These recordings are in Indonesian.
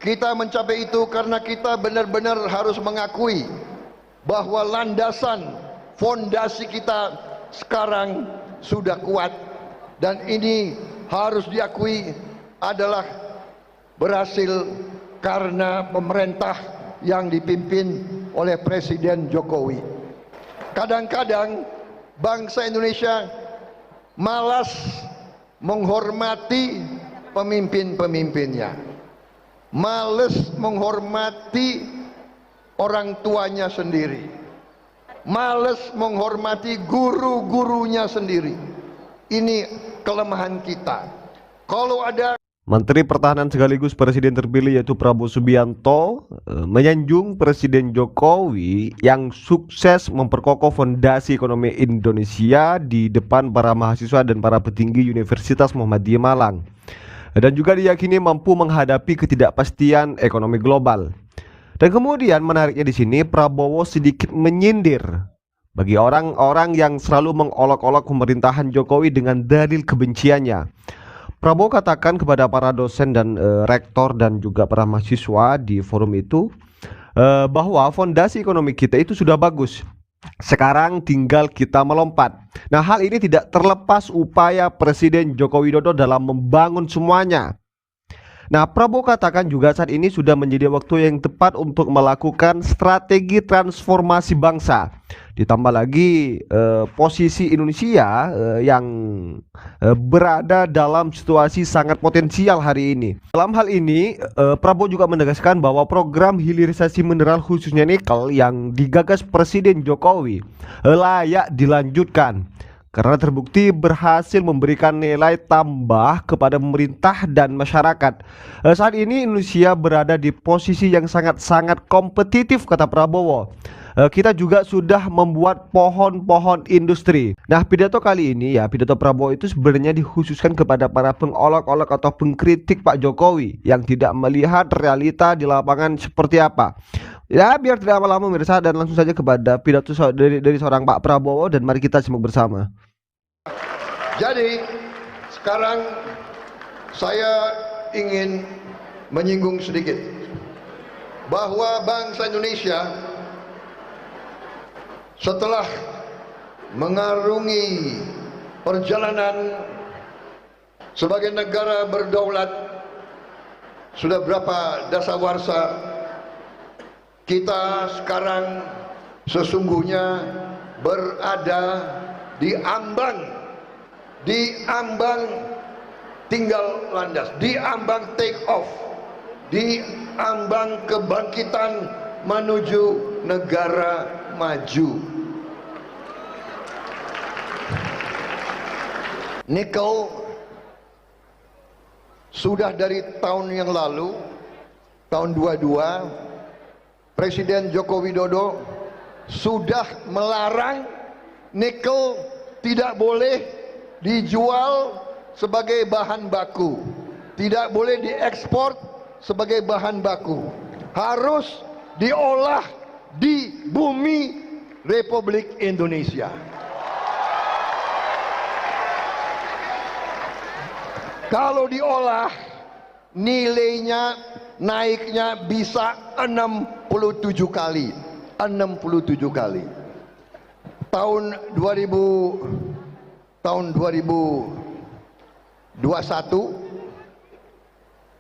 Kita mencapai itu karena kita benar-benar harus mengakui bahwa landasan fondasi kita sekarang sudah kuat, dan ini harus diakui adalah berhasil karena pemerintah yang dipimpin oleh Presiden Jokowi. Kadang-kadang bangsa Indonesia malas menghormati pemimpin-pemimpinnya, malas menghormati orang tuanya sendiri, malas menghormati guru-gurunya sendiri. Ini kelemahan kita. Kalau ada Menteri Pertahanan sekaligus Presiden terpilih yaitu Prabowo Subianto menyanjung Presiden Jokowi yang sukses memperkokoh fondasi ekonomi Indonesia di depan para mahasiswa dan para petinggi Universitas Muhammadiyah Malang, dan juga diyakini mampu menghadapi ketidakpastian ekonomi global. Dan kemudian menariknya di sini Prabowo sedikit menyindir bagi orang-orang yang selalu mengolok-olok pemerintahan Jokowi dengan dalil kebenciannya. Prabowo katakan kepada para dosen dan rektor dan juga para mahasiswa di forum itu bahwa fondasi ekonomi kita itu sudah bagus. Sekarang tinggal kita melompat. Nah, hal ini tidak terlepas upaya Presiden Joko Widodo dalam membangun semuanya. Nah, Prabowo katakan juga saat ini sudah menjadi waktu yang tepat untuk melakukan strategi transformasi bangsa. Ditambah lagi posisi Indonesia yang berada dalam situasi sangat potensial hari ini. Dalam hal ini, Prabowo juga menegaskan bahwa program hilirisasi mineral khususnya nikel yang digagas Presiden Jokowi layak dilanjutkan karena terbukti berhasil memberikan nilai tambah kepada pemerintah dan masyarakat. Saat ini Indonesia berada di posisi yang sangat-sangat kompetitif, kata Prabowo. Kita juga sudah membuat pohon-pohon industri. Nah, pidato kali ini pidato Prabowo itu sebenarnya dikhususkan kepada para pengolok-olok atau pengkritik Pak Jokowi yang tidak melihat realita di lapangan seperti apa. Ya, biar tidak lama-lama pemirsa, dan langsung saja kepada pidato dari seorang Pak Prabowo, dan mari kita simak bersama. Jadi sekarang saya ingin menyinggung sedikit bahwa bangsa Indonesia setelah mengarungi perjalanan sebagai negara berdaulat sudah berapa dasawarsa, kita sekarang sesungguhnya berada di ambang tinggal landas, di ambang take off, di ambang kebangkitan menuju negara maju. Nikel sudah dari tahun yang lalu, tahun 22, Presiden Joko Widodo sudah melarang nikel tidak boleh dijual sebagai bahan baku, tidak boleh diekspor sebagai bahan baku, harus diolah di bumi Republik Indonesia. Kalau diolah, nilainya naiknya bisa 67 kali. 67 kali. Tahun 2021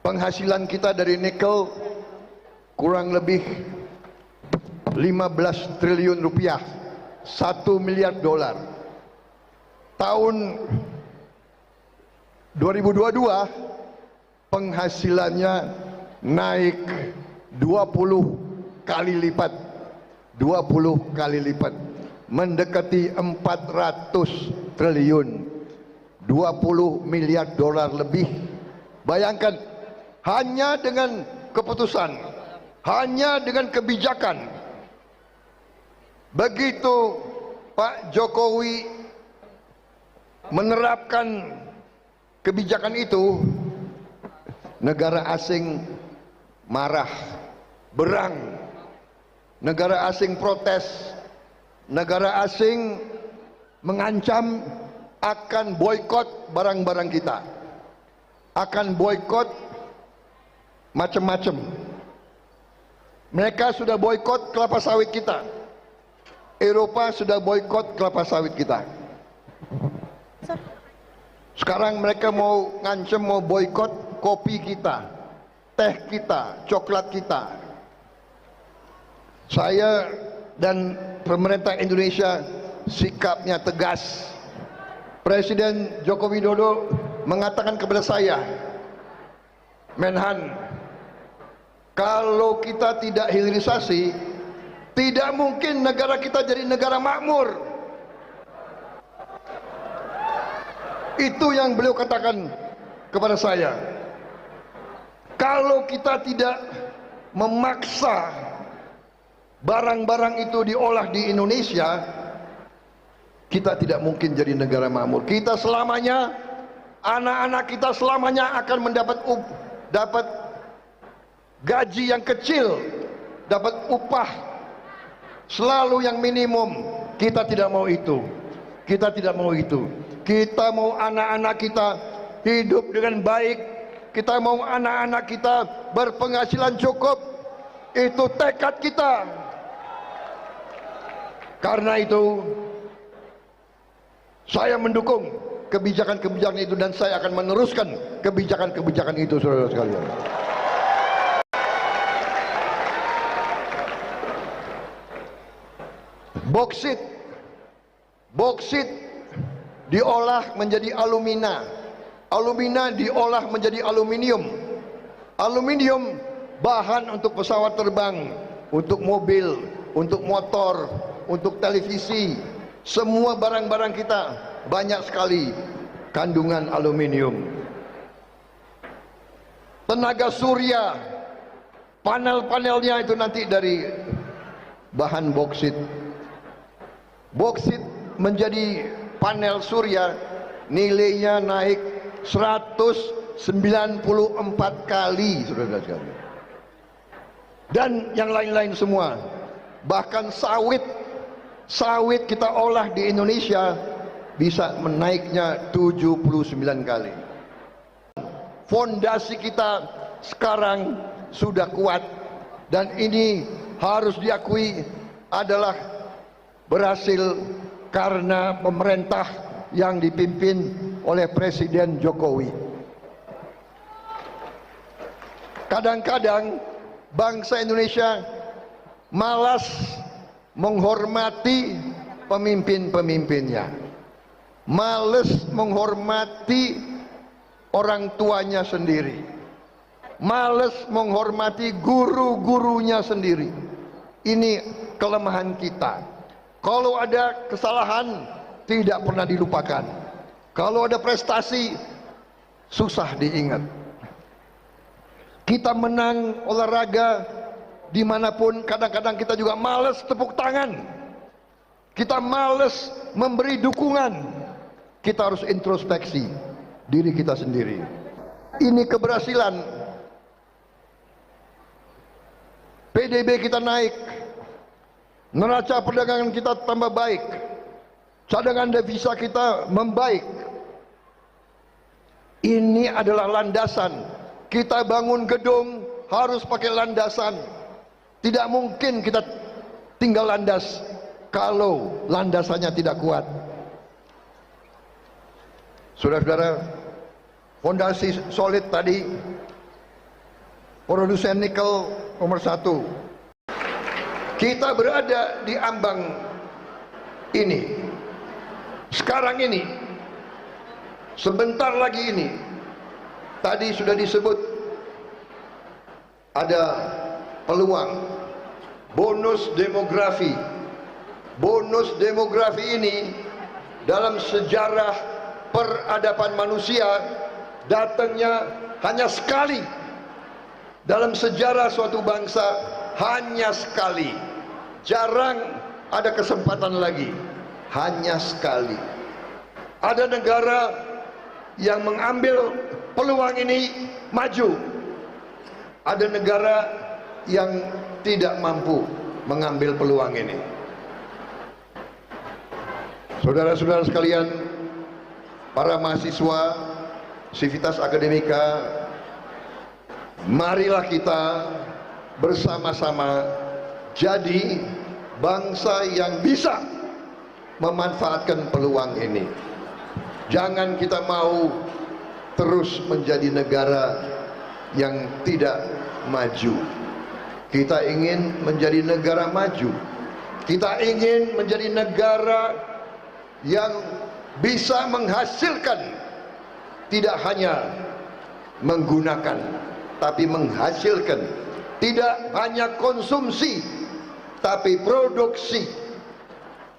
penghasilan kita dari nikel kurang lebih 15 triliun rupiah, 1 miliar dolar. Tahun 2022 penghasilannya naik 20 kali lipat, 20 kali lipat, mendekati 400 triliun, 20 miliar dolar lebih. Bayangkan, hanya dengan keputusan, hanya dengan kebijakan, begitu Pak Jokowi menerapkan kebijakan itu, negara asing marah, berang, negara asing protes, negara asing mengancam akan boikot barang-barang kita, akan boikot macam-macam. Mereka sudah boikot kelapa sawit kita. Eropa sudah boikot kelapa sawit kita. Sekarang mereka mau ngancem, mau boikot kopi kita, teh kita, coklat kita. Saya dan pemerintah Indonesia sikapnya tegas. Presiden Joko Widodo mengatakan kepada saya, Menhan, kalau kita tidak hilirisasi, tidak mungkin negara kita jadi negara makmur. Itu yang beliau katakan kepada saya. Kalau kita tidak memaksa barang-barang itu diolah di Indonesia, kita tidak mungkin jadi negara makmur. Kita selamanya, anak-anak kita selamanya akan dapat gaji yang kecil, dapat upah selalu yang minimum. Kita tidak mau itu. Kita tidak mau itu. Kita mau anak-anak kita hidup dengan baik. Kita mau anak-anak kita berpenghasilan cukup. Itu tekad kita. Karena itu saya mendukung kebijakan-kebijakan itu dan saya akan meneruskan kebijakan-kebijakan itu, saudara sekalian. Boksit diolah menjadi alumina. Alumina diolah menjadi aluminium. Aluminium bahan untuk pesawat terbang, untuk mobil, untuk motor, untuk televisi. Semua barang-barang kita banyak sekali kandungan aluminium. Tenaga surya, panel-panelnya itu nanti dari bahan boksit. Boksit menjadi panel surya nilainya naik 194 kali, saudara sekalian. Dan yang lain-lain semua. Bahkan sawit kita olah di Indonesia bisa menaiknya 79 kali. Fondasi kita sekarang sudah kuat dan ini harus diakui adalah berhasil karena pemerintah yang dipimpin oleh Presiden Jokowi. Kadang-kadang bangsa Indonesia malas menghormati pemimpin-pemimpinnya, malas menghormati orang tuanya sendiri, malas menghormati guru-gurunya sendiri. Ini kelemahan kita. Kalau ada kesalahan tidak pernah dilupakan. Kalau ada prestasi susah diingat. Kita menang olahraga dimanapun, kadang-kadang kita juga malas tepuk tangan. Kita malas memberi dukungan. Kita harus introspeksi diri kita sendiri. Ini keberhasilan. PDB kita naik, neraca perdagangan kita tambah baik, cadangan devisa kita membaik. Ini adalah landasan. Kita bangun gedung harus pakai landasan. Tidak mungkin kita tinggal landas kalau landasannya tidak kuat. Saudara-saudara, fondasi solid tadi, produsen nikel nomor 1. Kita berada di ambang ini. Sekarang ini, sebentar lagi ini, tadi sudah disebut ada peluang bonus demografi. Bonus demografi ini dalam sejarah peradaban manusia datangnya hanya sekali. Dalam sejarah suatu bangsa hanya sekali. Jarang ada kesempatan lagi. Hanya sekali. Ada negara yang mengambil peluang ini maju. Ada negara yang tidak mampu mengambil peluang ini. Saudara-saudara sekalian, para mahasiswa Sivitas Akademika, Marilah kita bersama-sama jadi bangsa yang bisa memanfaatkan peluang ini. Jangan kita mau terus menjadi negara yang tidak maju. Kita ingin menjadi negara maju. Kita ingin menjadi negara yang bisa menghasilkan, tidak hanya menggunakan, tapi menghasilkan. Tidak hanya konsumsi, tapi produksi.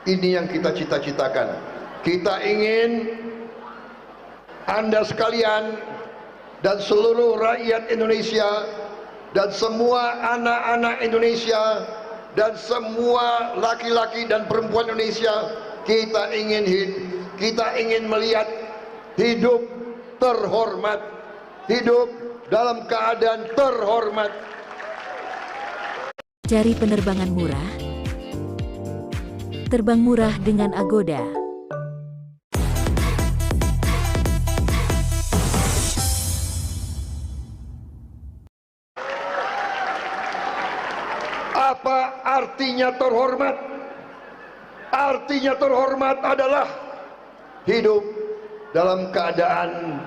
Ini yang kita cita-citakan. Kita ingin Anda sekalian dan seluruh rakyat Indonesia dan semua anak-anak Indonesia dan semua laki-laki dan perempuan Indonesia, kita ingin melihat hidup terhormat, hidup dalam keadaan terhormat. Cari penerbangan murah, terbang murah dengan Agoda. Apa artinya terhormat? Artinya terhormat adalah hidup dalam keadaan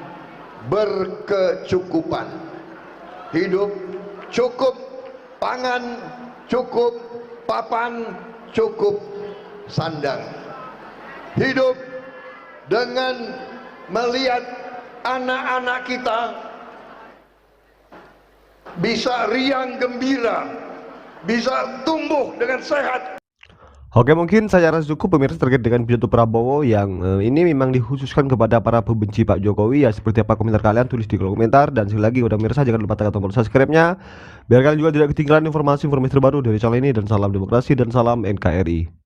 berkecukupan. Hidup cukup pangan, cukup papan, cukup sandang. Hidup dengan melihat anak-anak kita bisa riang gembira, bisa tumbuh dengan sehat. Oke, mungkin saya rasa cukup pemirsa terkait dengan pidato Prabowo yang ini memang dikhususkan kepada para pembenci Pak Jokowi. Ya, seperti apa komentar kalian, tulis di kolom komentar. Dan sekali lagi udah pemirsa, jangan lupa tekan tombol subscribe-nya biar kalian juga tidak ketinggalan informasi terbaru dari channel ini. Dan salam demokrasi dan salam NKRI.